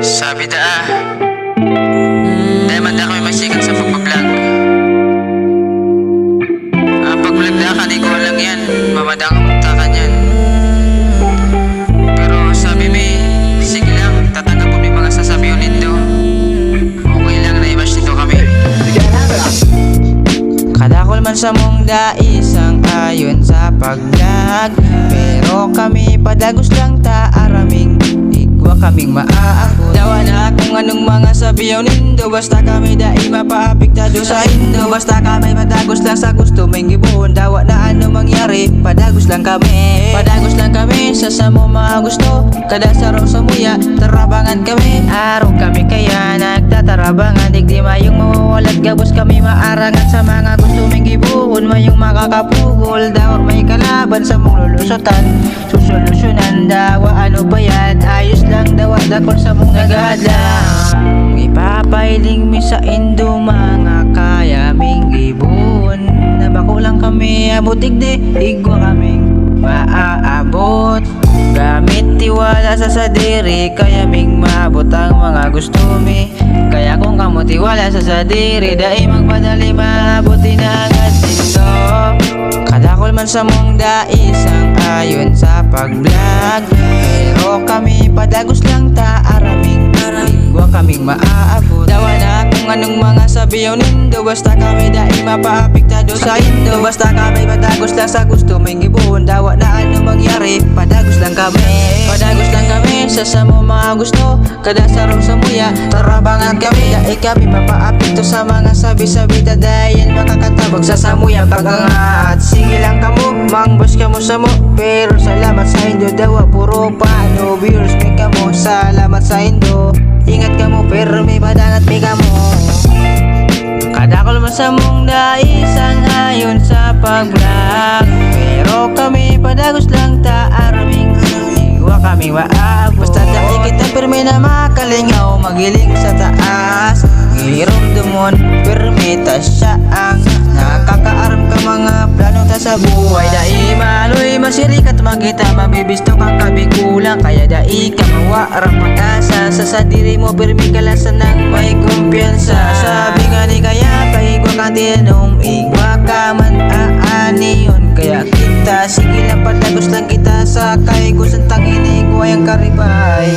Sabi dahil man da kami masikat sa pagbablog. Pag-vlog da kanigo lang yan, mamadang kamuntakan yan. Pero sabi may, sige lang, tatanggap ko may mga sasabihin nindo. Okay lang na imas nito kami. Kadakol man sa mong daisang ayon sa paglag, pero kami padagos lang ta araming igwa kaming maaabot. Dawa na kung anong mga sabiyaw nindo, basta kami dai mapaapiktado sa indo. Basta kami padagos lang sa gusto may gibuhon. Dawa na ano mangyari, padagos lang kami. Padagos lang kami sa samo mga gusto. Kada saraw sa muya, tarabangan kami. Araw kami kaya nagtatarabangan. Digdi mayong mawawalat gabos kami maarangan sa mga gusto may gibuhon. Mayong makakapugol, daw may kalaban sa mong lulusutan. Susolusyonan, dawa ano ba yan? Ayos lang dawa dakon sa mong nagadlang. Ipapailing mi sa indo mga kaya ming gibuhon. Nabako lang kami abot digdi, igwa kaming maaabot. Gamit tiwala sa sadiri, kaya ming maabot ang mga gusto mi. Kaya kung kamo tiwala sa sadiri, dai magpadali maabuti na agad dito. Kadakol man sa mong daisang ayon sa pagblog, pero kami padagos lang ta araming igwa kaming maaabot. Dawa na kung anong mga sabiyaw nindo, basta kami dai mapaapiktado sa indo. Basta kami padagos lang sa gusto may gibuhon. Dawa na ano mangyari, padagos lang kami. Padagos lang kami sa samo mga gusto. Kada saraw sa muya, tarabangan kami. Dai kami mapaapekto sa mga sabi-sabi. Dadayan makakatabag sa samuya pagangat. Sige lang kamo, mangbos kamo sa mo. Pero salamat sa indo, dawa puro paano. Viewers may kamo, salamat sa indo. Ingat kamo, pero may padangat may kamo. Kadakol man sa mong daisang ayon sa pag-vlog, pero kami padagos lang ta araming igwa kami maabot. Basta dahil kita pirmi na makalingaw, magiling sa taas. Giramdamon, pirmi ta siya ang nakakaaram ka mga plano ta sa buhay. Dai maloy masirikat magita, mabibisto kang kabikulang. Kaya dai ka mawaarang mag-asa sa sadiri mo, pirmi kalasan ng may kumpiyansa. Sabi nga ni kaya paigwa ka tinanong, igwa ka man aaniyon. Kaya kita, sige lang padagos lang kita sa kay gusang tangin igwa yung karibay.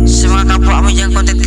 Sa mga kapwa mo dyan, content